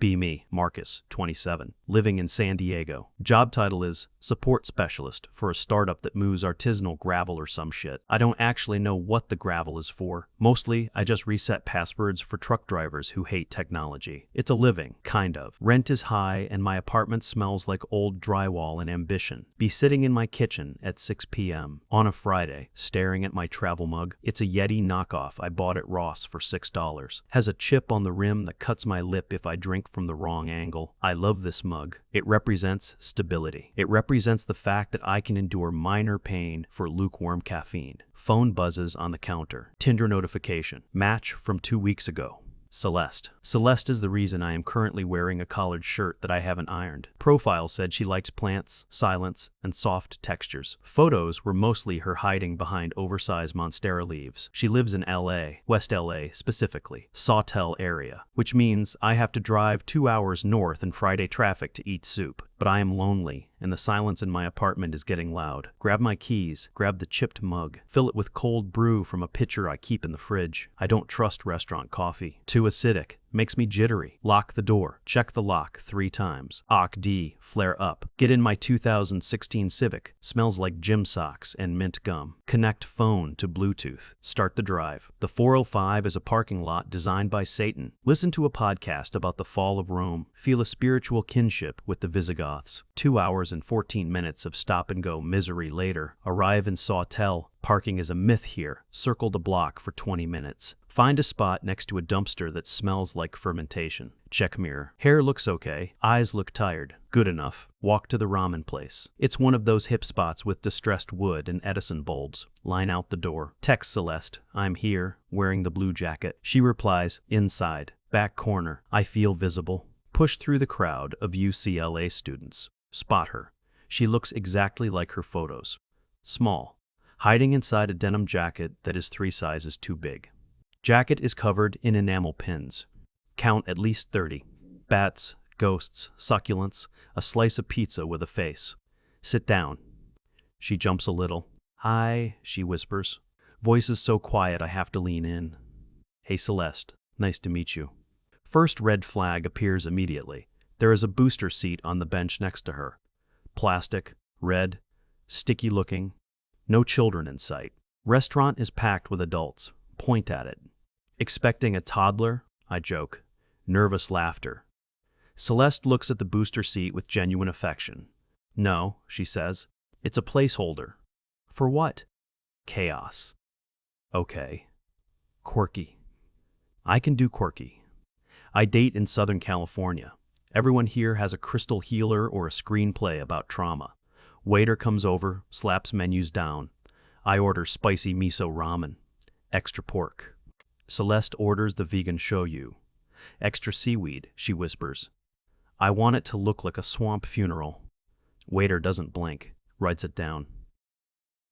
Be me, Marcus, 27, living in San Diego. Job title is support specialist for a startup that moves artisanal gravel or some shit. I don't actually know what the gravel is for. Mostly, I just reset passwords for truck drivers who hate technology. It's a living, kind of. Rent is high and my apartment smells like old drywall and ambition. Be sitting in my kitchen at 6 p.m. on a Friday, staring at my travel mug. It's a Yeti knockoff I bought at Ross for $6. Has a chip on the rim that cuts my lip if I drink from the wrong angle. I love this mug. It represents stability. It represents the fact that I can endure minor pain for lukewarm caffeine. Phone buzzes on the counter. Tinder notification. Match from 2 weeks ago. Celeste. Celeste is the reason I am currently wearing a collared shirt that I haven't ironed. Profile said she likes plants, silence, and soft textures. Photos were mostly her hiding behind oversized monstera leaves. She lives in LA, West LA specifically, Sawtell area, which means I have to drive 2 hours north in Friday traffic to eat soup. But I am lonely, and the silence in my apartment is getting loud. Grab my keys, grab the chipped mug, fill it with cold brew from a pitcher I keep in the fridge. I don't trust restaurant coffee. Too acidic. Makes me jittery. Lock the door. Check the lock 3 times. OCD. Flare up. Get in my 2016 Civic. Smells like gym socks and mint gum. Connect phone to Bluetooth. Start the drive. The 405 is a parking lot designed by Satan. Listen to a podcast about the fall of Rome. Feel a spiritual kinship with the Visigoths. 2 hours and 14 minutes of stop-and-go misery later. Arrive in Sawtell. Parking is a myth here. Circle the block for 20 minutes. Find a spot next to a dumpster that smells like fermentation. Check mirror. Hair looks okay. Eyes look tired. Good enough. Walk to the ramen place. It's one of those hip spots with distressed wood and Edison bulbs. Line out the door. Text Celeste. I'm here, wearing the blue jacket. She replies, inside. Back corner. I feel visible. Push through the crowd of UCLA students. Spot her. She looks exactly like her photos. Small. Hiding inside a denim jacket that is 3 sizes too big. Jacket is covered in enamel pins. Count at least 30. Bats, ghosts, succulents, a slice of pizza with a face. Sit down. She jumps a little. Hi, she whispers. Voice is so quiet I have to lean in. Hey Celeste, nice to meet you. First red flag appears immediately. There is a booster seat on the bench next to her. Plastic, red, sticky looking. No children in sight. Restaurant is packed with adults. Point at it. Expecting a toddler? I joke. Nervous laughter. Celeste looks at the booster seat with genuine affection. No, she says. It's a placeholder. For what? Chaos. Okay. Quirky. I can do quirky. I date in Southern California. Everyone here has a crystal healer or a screenplay about trauma. Waiter comes over, slaps menus down. I order spicy miso ramen. Extra pork. Celeste orders the vegan shoyu. Extra seaweed, she whispers. I want it to look like a swamp funeral. Waiter doesn't blink, writes it down.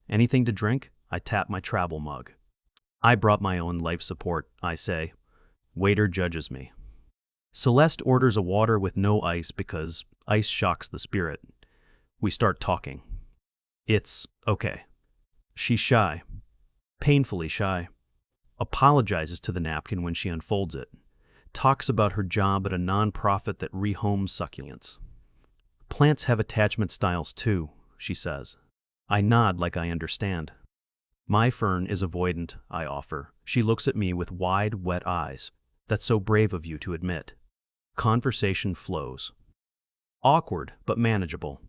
Anything to drink? I tap my travel mug. I brought my own life support, I say. Waiter judges me. Celeste orders a water with no ice because ice shocks the spirit. We start talking. It's okay. She's shy. Painfully shy. Apologizes to the napkin when she unfolds it. Talks about her job at a non-profit that rehomes succulents. Plants have attachment styles too, she says. I nod like I understand. My fern is avoidant, I offer. She looks at me with wide, wet eyes. That's so brave of you to admit. Conversation flows. Awkward, but manageable.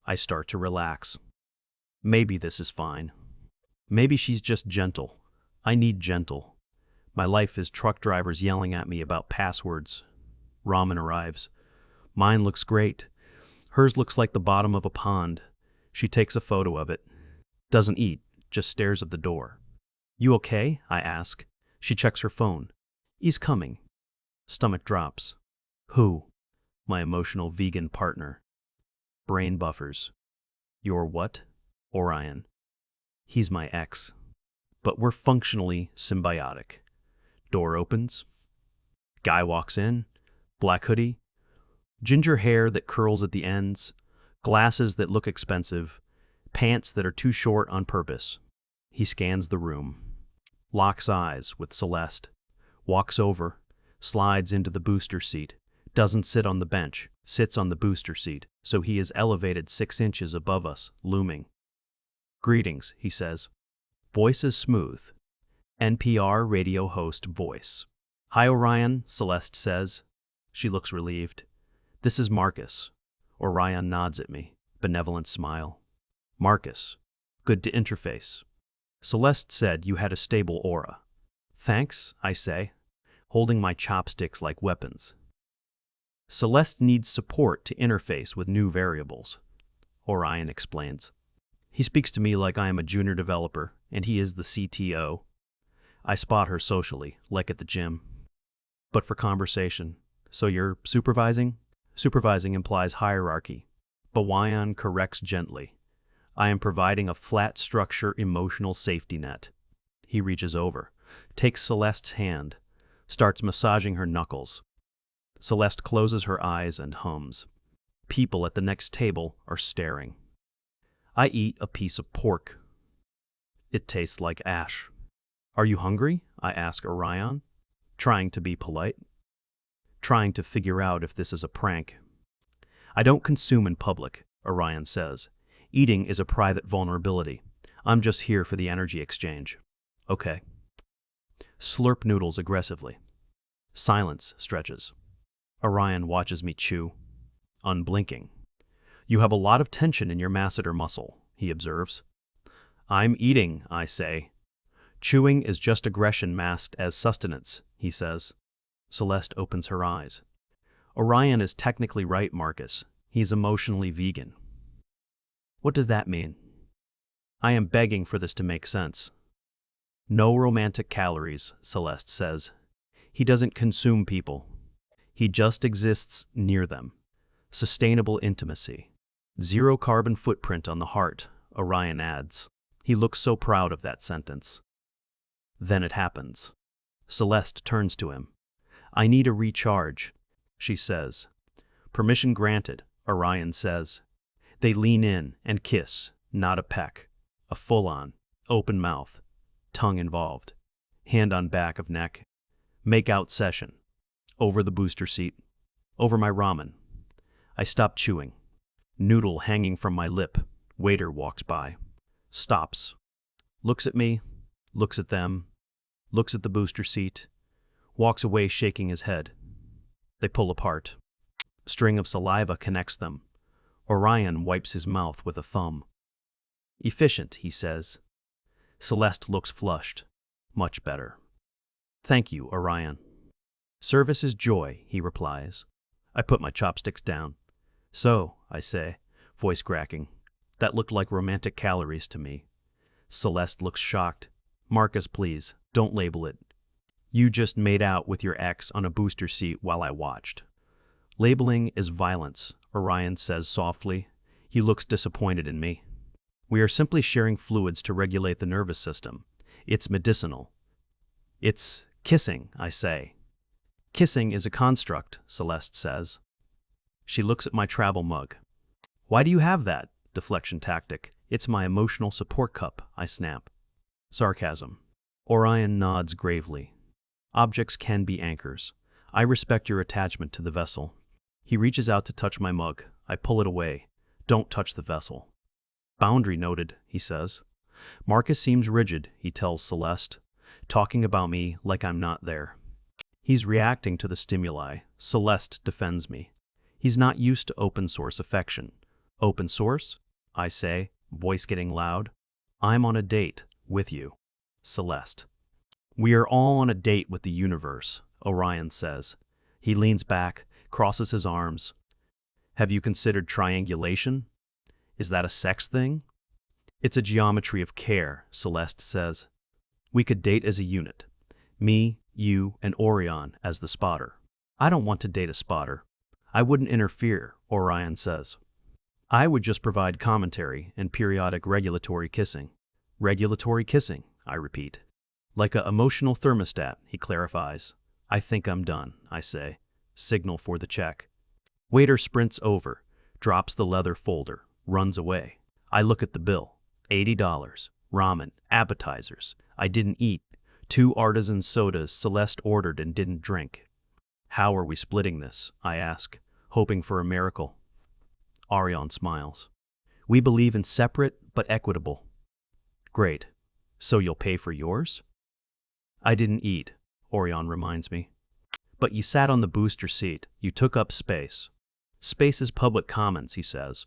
I start to relax. Maybe this is fine. Maybe she's just gentle. I need gentle. My life is truck drivers yelling at me about passwords. Ramen arrives. Mine looks great. Hers looks like the bottom of a pond. She takes a photo of it. Doesn't eat, just stares at the door. You okay? I ask. She checks her phone. He's coming. Stomach drops. Who? My emotional vegan partner. Brain buffers. Your what? Orion. He's my ex. But we're functionally symbiotic. Door opens. Guy walks in. Black hoodie. Ginger hair that curls at the ends. Glasses that look expensive. Pants that are too short on purpose. He scans the room. Locks eyes with Celeste. Walks over. Slides into the booster seat. Doesn't sit on the bench, sits on the booster seat, so he is elevated 6 inches above us, looming. Greetings, he says. Voice is smooth. NPR radio host voice. Hi, Orion, Celeste says. She looks relieved. This is Marcus. Orion nods at me, benevolent smile. Marcus. Good to interface. Celeste said you had a stable aura. Thanks, I say, holding my chopsticks like weapons. Celeste needs support to interface with new variables, Orion explains. He speaks to me like I am a junior developer, and he is the CTO. I spot her socially, like at the gym. But for conversation. So you're supervising? Supervising implies hierarchy. Bawayan corrects gently. I am providing a flat structure emotional safety net. He reaches over, takes Celeste's hand, starts massaging her knuckles. Celeste closes her eyes and hums. People at the next table are staring. I eat a piece of pork. It tastes like ash. Are you hungry? I ask Orion, trying to be polite. Trying to figure out if this is a prank. I don't consume in public, Orion says. Eating is a private vulnerability. I'm just here for the energy exchange. Okay. Slurp noodles aggressively. Silence stretches. Orion watches me chew, unblinking. You have a lot of tension in your masseter muscle, he observes. I'm eating, I say. Chewing is just aggression masked as sustenance, he says. Celeste opens her eyes. Orion is technically right, Marcus. He's emotionally vegan. What does that mean? I am begging for this to make sense. No romantic calories, Celeste says. He doesn't consume people. He just exists near them. Sustainable intimacy. Zero carbon footprint on the heart, Orion adds. He looks so proud of that sentence. Then it happens. Celeste turns to him. I need a recharge, she says. Permission granted, Orion says. They lean in and kiss, not a peck. A full-on, open mouth, tongue involved. Hand on back of neck. Make-out session. Over the booster seat. Over my ramen. I stop chewing. Noodle hanging from my lip. Waiter walks by. Stops. Looks at me. Looks at them. Looks at the booster seat. Walks away shaking his head. They pull apart. String of saliva connects them. Orion wipes his mouth with a thumb. Efficient, he says. Celeste looks flushed. Much better. Thank you, Orion. Service is joy, he replies. I put my chopsticks down. So, I say, voice cracking, that looked like romantic calories to me. Celeste looks shocked. Marcus, please, don't label it. You just made out with your ex on a booster seat while I watched. Labeling is violence, Orion says softly. He looks disappointed in me. We are simply sharing fluids to regulate the nervous system. It's medicinal. It's kissing, I say. Kissing is a construct, Celeste says. She looks at my travel mug. Why do you have that? Deflection tactic. It's my emotional support cup, I snap. Sarcasm. Orion nods gravely. Objects can be anchors. I respect your attachment to the vessel. He reaches out to touch my mug. I pull it away. Don't touch the vessel. Boundary noted, he says. Marcus seems rigid, he tells Celeste, talking about me like I'm not there. He's reacting to the stimuli. Celeste defends me. He's not used to open source affection. Open source? I say, voice getting loud. I'm on a date with you, Celeste. We are all on a date with the universe, Orion says. He leans back, crosses his arms. Have you considered triangulation? Is that a sex thing? It's a geometry of care, Celeste says. We could date as a unit. Me, you, and Orion as the spotter. I don't want to date a spotter. I wouldn't interfere, Orion says. I would just provide commentary and periodic regulatory kissing. Regulatory kissing, I repeat. Like a emotional thermostat, he clarifies. I think I'm done, I say. Signal for the check. Waiter sprints over, drops the leather folder, runs away. I look at the bill. $80. Ramen, appetizers. I didn't eat. 2 artisan sodas Celeste ordered and didn't drink. How are we splitting this? I ask, hoping for a miracle. Orion smiles. We believe in separate but equitable. Great. So you'll pay for yours? I didn't eat, Orion reminds me. But you sat on the booster seat. You took up space. Space is public commons, he says.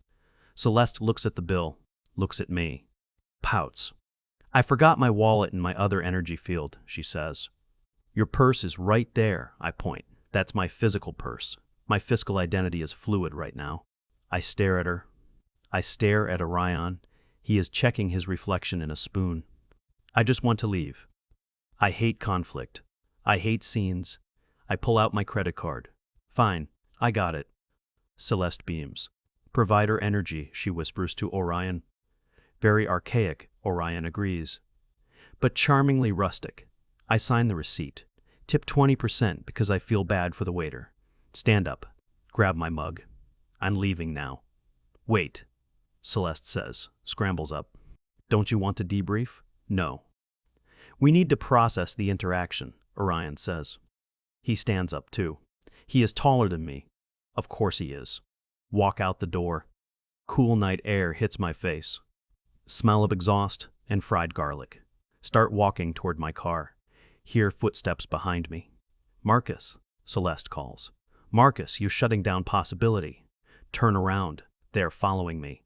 Celeste looks at the bill, looks at me. Pouts. I forgot my wallet in my other energy field, she says. Your purse is right there, I point. That's my physical purse. My fiscal identity is fluid right now. I stare at her. I stare at Orion. He is checking his reflection in a spoon. I just want to leave. I hate conflict. I hate scenes. I pull out my credit card. Fine, I got it. Celeste beams. Provider energy, she whispers to Orion. Very archaic, Orion agrees. But charmingly rustic. I sign the receipt. Tip 20% because I feel bad for the waiter. Stand up. Grab my mug. I'm leaving now. Wait, Celeste says, scrambles up. Don't you want to debrief? No. We need to process the interaction, Orion says. He stands up too. He is taller than me. Of course he is. Walk out the door. Cool night air hits my face. Smell of exhaust and fried garlic. Start walking toward my car. Hear footsteps behind me. Marcus, Celeste calls. Marcus, you shutting down possibility. Turn around. They're following me.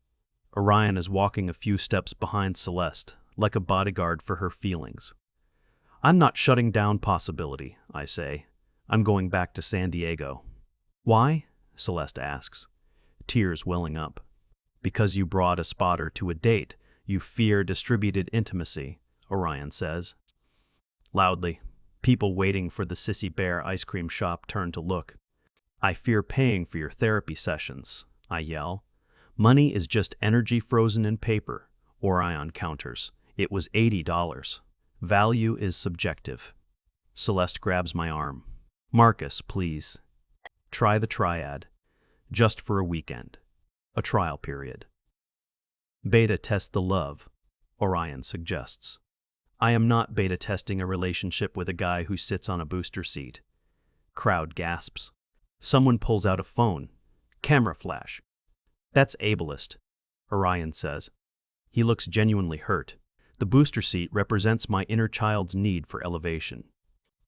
Orion is walking a few steps behind Celeste, like a bodyguard for her feelings. I'm not shutting down possibility, I say. I'm going back to San Diego. Why? Celeste asks, tears welling up. Because you brought a spotter to a date. You fear distributed intimacy, Orion says. Loudly, people waiting for the Sissy Bear ice cream shop turn to look. I fear paying for your therapy sessions, I yell. Money is just energy frozen in paper, Orion counters. It was $80. Value is subjective. Celeste grabs my arm. Marcus, please. Try the Triad. Just for a weekend. A trial period. Beta test the love, Orion suggests. I am not beta testing a relationship with a guy who sits on a booster seat. Crowd gasps. Someone pulls out a phone. Camera flash. That's ableist, Orion says. He looks genuinely hurt. The booster seat represents my inner child's need for elevation.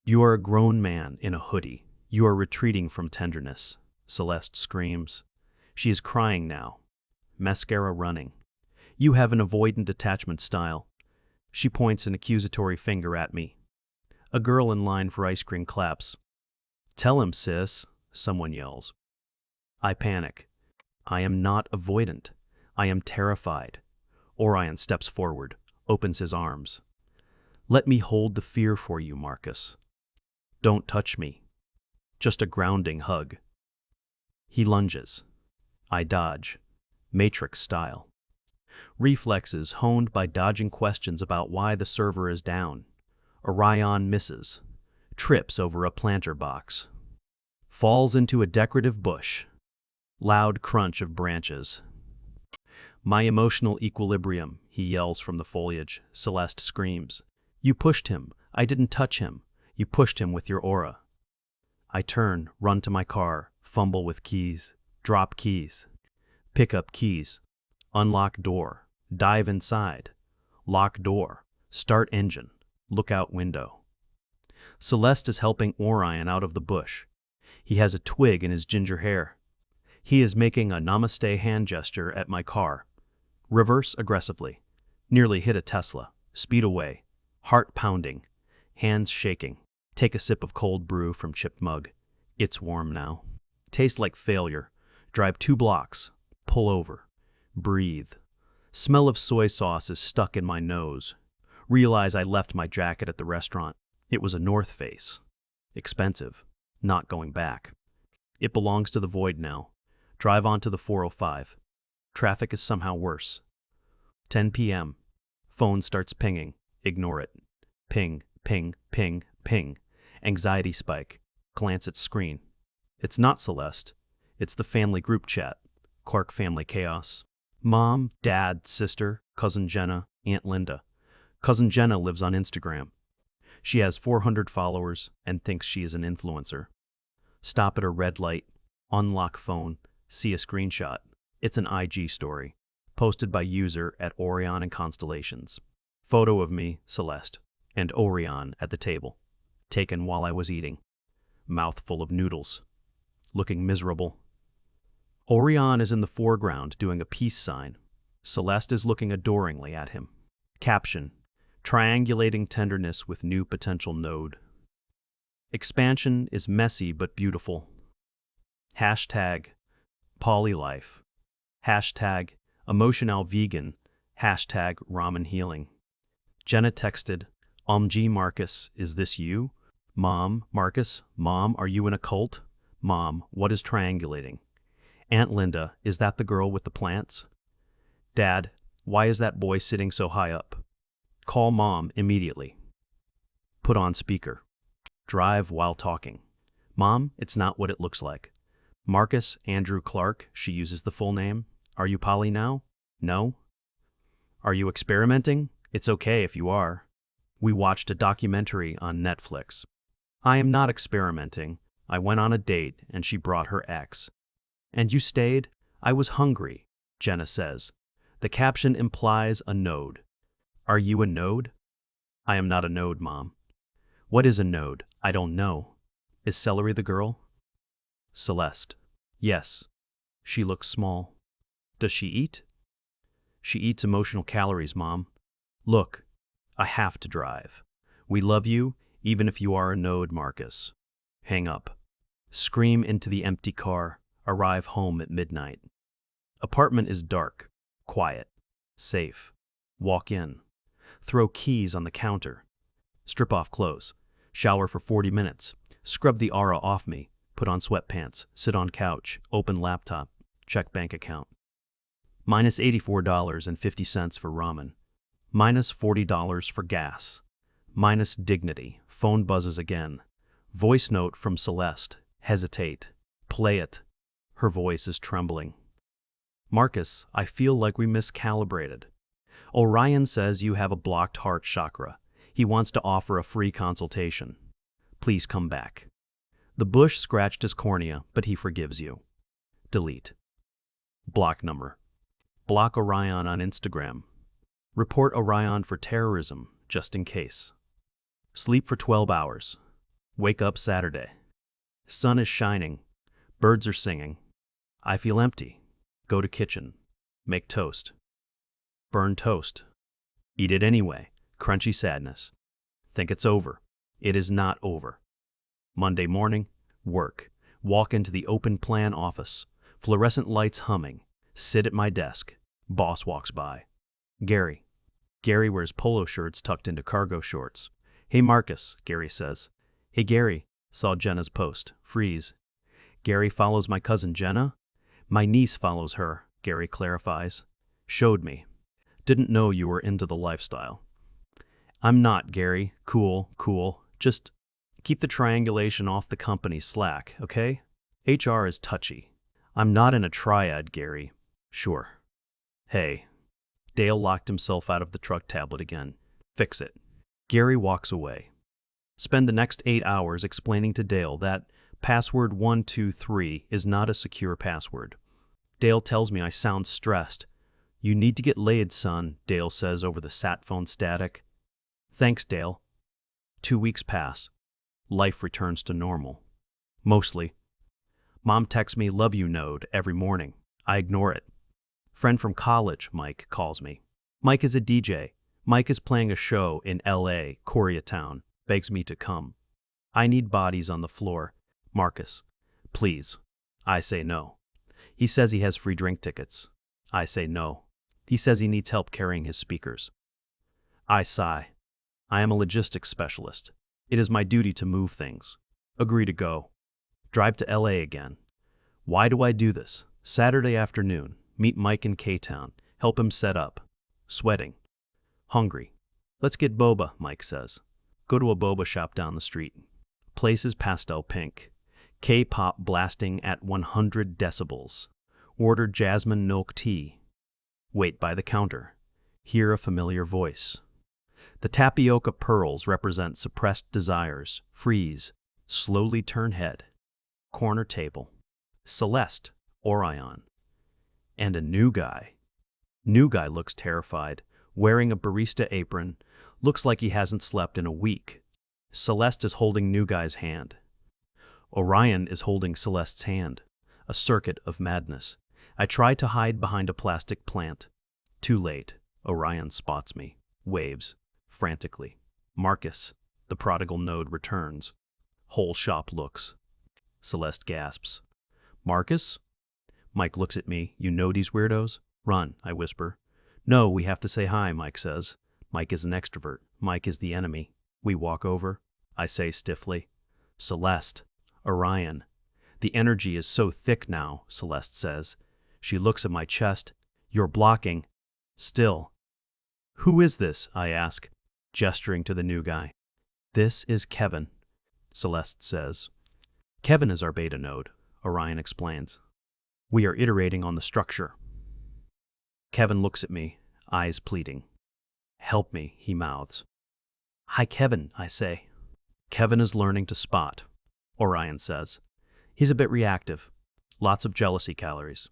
You are a grown man in a hoodie. You are retreating from tenderness, Celeste screams. She is crying now. Mascara running. You have an avoidant attachment style. She points an accusatory finger at me. A girl in line for ice cream claps. Tell him, sis, someone yells. I panic. I am not avoidant. I am terrified. Orion steps forward, opens his arms. Let me hold the fear for you, Marcus. Don't touch me. Just a grounding hug. He lunges. I dodge. Matrix style. Reflexes honed by dodging questions about why the server is down. Orion misses. Trips over a planter box. Falls into a decorative bush. Loud crunch of branches. My emotional equilibrium, he yells from the foliage. Celeste screams. You pushed him. I didn't touch him. You pushed him with your aura. I turn, run to my car, fumble with keys, drop keys. Pick up keys. Unlock door. Dive inside. Lock door. Start engine. Look out window. Celeste is helping Orion out of the bush. He has a twig in his ginger hair. He is making a namaste hand gesture at my car. Reverse aggressively. Nearly hit a Tesla. Speed away. Heart pounding. Hands shaking. Take a sip of cold brew from chipped mug. It's warm now. Tastes like failure. Drive 2 blocks. Pull over. Breathe. Smell of soy sauce is stuck in my nose. Realize I left my jacket at the restaurant. It was a North Face. Expensive. Not going back. It belongs to the void now. Drive onto the 405. Traffic is somehow worse. 10 p.m. Phone starts pinging. Ignore it. Ping, ping, ping, ping. Anxiety spike. Glance at screen. It's not Celeste. It's the family group chat. Clark family chaos. Mom, dad, sister, cousin Jenna, Aunt Linda. Cousin Jenna lives on Instagram. She has 400 followers and thinks she is an influencer. Stop at a red light, unlock phone, see a screenshot. It's an IG story, posted by user at Orion and Constellations. Photo of me, Celeste, and Orion at the table, taken while I was eating. Mouth full of noodles. Looking miserable. Orion is in the foreground doing a peace sign. Celeste is looking adoringly at him. Caption: triangulating tenderness with new potential node. Expansion is messy but beautiful. Hashtag polylife. Hashtag emotional vegan. Hashtag ramen healing. Jenna texted, Gee Marcus, is this you? Mom, Marcus, Mom, are you in a cult? Mom, what is triangulating? Aunt Linda, is that the girl with the plants? Dad, why is that boy sitting so high up? Call Mom immediately. Put on speaker. Drive while talking. Mom, it's not what it looks like. Marcus Andrew Clark, she uses the full name. Are you poly now? No? Are you experimenting? It's okay if you are. We watched a documentary on Netflix. I am not experimenting. I went on a date and she brought her ex. And you stayed? I was hungry, Jenna says. The caption implies a node. Are you a node? I am not a node, Mom. What is a node? I don't know. Is Celery the girl? Celeste. Yes. She looks small. Does she eat? She eats emotional calories, Mom. Look, I have to drive. We love you, even if you are a node, Marcus. Hang up. Scream into the empty car. Arrive home at midnight. Apartment is dark, quiet, safe. Walk in. Throw keys on the counter. Strip off clothes. Shower for 40 minutes. Scrub the aura off me. Put on sweatpants. Sit on couch. Open laptop. Check bank account. Minus $84.50 for ramen. Minus $40 for gas. Minus dignity. Phone buzzes again. Voice note from Celeste. Hesitate. Play it. Her voice is trembling. Marcus, I feel like we miscalibrated. Orion says you have a blocked heart chakra. He wants to offer a free consultation. Please come back. The bush scratched his cornea, but he forgives you. Delete. Block number. Block Orion on Instagram. Report Orion for terrorism, just in case. Sleep for 12 hours. Wake up Saturday. Sun is shining. Birds are singing. I feel empty. Go to kitchen. Make toast. Burn toast. Eat it anyway. Crunchy sadness. Think it's over. It is not over. Monday morning, work. Walk into the open plan office. Fluorescent lights humming. Sit at my desk. Boss walks by. Gary. Gary wears polo shirts tucked into cargo shorts. Hey Marcus, Gary says. Hey Gary, saw Jenna's post. Freeze. Gary follows my cousin Jenna? My niece follows her, Gary clarifies. Showed me. Didn't know you were into the lifestyle. I'm not, Gary. Cool, cool. Just keep the triangulation off the company's slack, okay? HR is touchy. I'm not in a triad, Gary. Sure. Hey. Dale locked himself out of the truck tablet again. Fix it. Gary walks away. Spend the next 8 hours explaining to Dale that password 123 is not a secure password. Dale tells me I sound stressed. You need to get laid, son, Dale says over the sat phone static. Thanks, Dale. 2 weeks pass. Life returns to normal. Mostly. Mom texts me love you node every morning. I ignore it. Friend from college, Mike, calls me. Mike is a DJ. Mike is playing a show in LA, Koreatown. Begs me to come. I need bodies on the floor. Marcus, please. I say no. He says he has free drink tickets. I say no. He says he needs help carrying his speakers. I sigh. I am a logistics specialist. It is my duty to move things. Agree to go. Drive to LA again. Why do I do this? Saturday afternoon. Meet Mike in K-Town. Help him set up. Sweating. Hungry. Let's get boba, Mike says. Go to a boba shop down the street. Place is pastel pink. K-pop blasting at 100 decibels. Order jasmine milk tea. Wait by the counter. Hear a familiar voice. The tapioca pearls represent suppressed desires. Freeze. Slowly turn head. Corner table. Celeste, Orion. And a new guy. New guy looks terrified, wearing a barista apron, looks like he hasn't slept in a week. Celeste is holding new guy's hand. Orion is holding Celeste's hand. A circuit of madness. I try to hide behind a plastic plant. Too late. Orion spots me, waves, frantically. Marcus, the prodigal node, returns. Whole shop looks. Celeste gasps. Marcus? Mike looks at me. You know these weirdos? Run, I whisper. No, we have to say hi, Mike says. Mike is an extrovert. Mike is the enemy. We walk over. I say stiffly. Celeste. Orion. The energy is so thick now, Celeste says. She looks at my chest. You're blocking. Still. Who is this? I ask, gesturing to the new guy. This is Kevin, Celeste says. Kevin is our beta node, Orion explains. We are iterating on the structure. Kevin looks at me, eyes pleading. Help me, he mouths. Hi, Kevin, I say. Kevin is learning to spot, Orion says. He's a bit reactive. Lots of jealousy calories.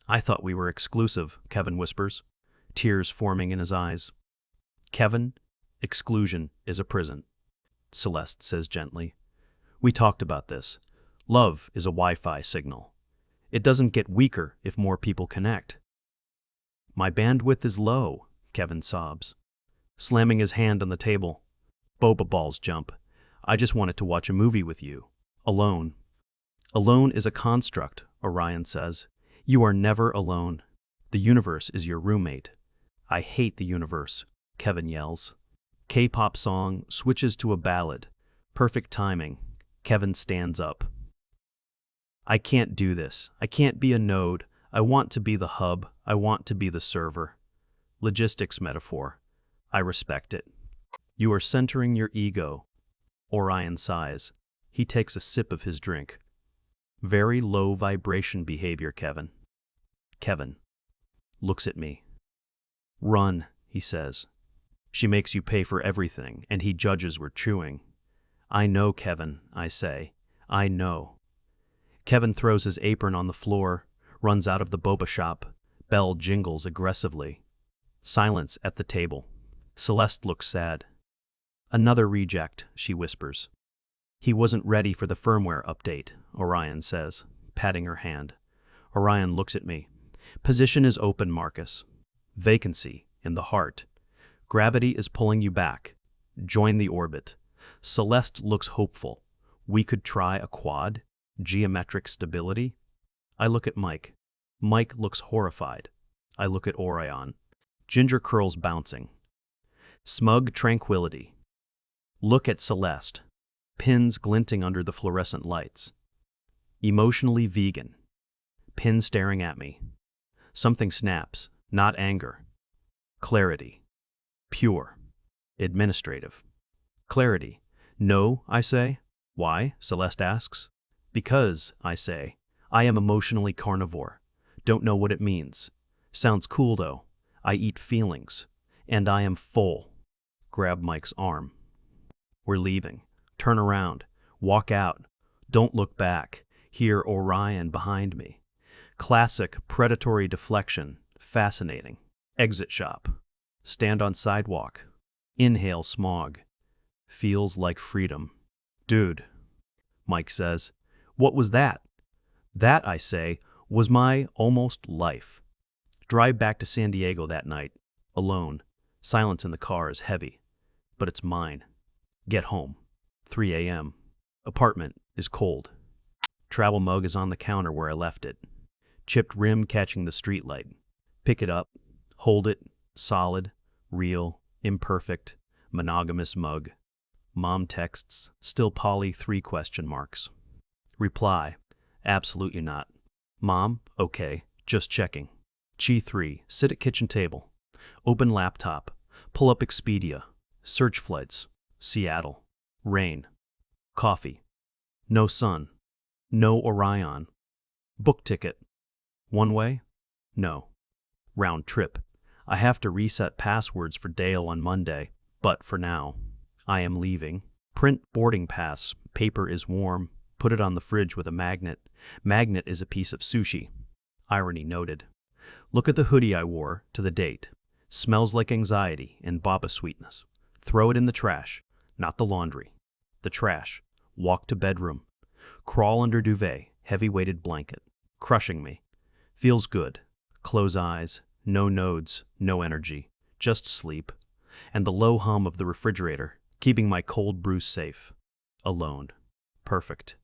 I thought we were exclusive, Kevin whispers, tears forming in his eyes. Kevin, exclusion is a prison, Celeste says gently. We talked about this. Love is a Wi-Fi signal. It doesn't get weaker if more people connect. My bandwidth is low, Kevin sobs, slamming his hand on the table. Boba balls jump. I just wanted to watch a movie with you. Alone. Alone is a construct, Orion says. You are never alone. The universe is your roommate. I hate the universe, Kevin yells. K-pop song switches to a ballad. Perfect timing. Kevin stands up. I can't do this. I can't be a node. I want to be the hub. I want to be the server. Logistics metaphor. I respect it. You are centering your ego. Orion sighs. He takes a sip of his drink. Very low vibration behavior, Kevin. Kevin looks at me. Run, he says. She makes you pay for everything, and he judges we're chewing. I know, Kevin, I say. I know. Kevin throws his apron on the floor, runs out of the boba shop. Bell jingles aggressively. Silence at the table. Celeste looks sad. Another reject, she whispers. He wasn't ready for the firmware update, Orion says, patting her hand. Orion looks at me. Position is open, Marcus. Vacancy in the heart. Gravity is pulling you back. Join the orbit. Celeste looks hopeful. We could try a quad? Geometric stability? I look at Mike. Mike looks horrified. I look at Orion. Ginger curls bouncing. Smug tranquility. Look at Celeste. Pins glinting under the fluorescent lights. Emotionally vegan. Pin staring at me. Something snaps, not anger. Clarity. Pure. Administrative. Clarity. No, I say. Why? Celeste asks. Because, I say, I am emotionally carnivore. Don't know what it means. Sounds cool though. I eat feelings. And I am full. Grab Mike's arm. We're leaving. Turn around. Walk out. Don't look back. Hear Orion behind me. Classic predatory deflection. Fascinating. Exit shop. Stand on sidewalk. Inhale smog. Feels like freedom. Dude, Mike says. What was that? That, I say, was my almost life. Drive back to San Diego that night. Alone. Silence in the car is heavy. But it's mine. Get home. 3 a.m. Apartment is cold. Travel mug is on the counter where I left it. Chipped rim catching the streetlight. Pick it up. Hold it. Solid. Real. Imperfect. Monogamous mug. Mom texts. Still poly 3 question marks. Reply. Absolutely not. Mom, okay. Just checking. Chi 3. Sit at kitchen table. Open laptop. Pull up Expedia. Search flights. Seattle. Rain. Coffee. No sun. No Orion. Book ticket. One way? No. Round trip. I have to reset passwords for Dale on Monday, but for now, I am leaving. Print boarding pass. Paper is warm. Put it on the fridge with a magnet. Magnet is a piece of sushi. Irony noted. Look at the hoodie I wore to the date. Smells like anxiety and baba sweetness. Throw it in the trash, not the laundry. The trash. Walk to bedroom. Crawl under duvet, heavy-weighted blanket. Crushing me. Feels good. Close eyes. No nodes, no energy. Just sleep. And the low hum of the refrigerator, keeping my cold brew safe. Alone. Perfect.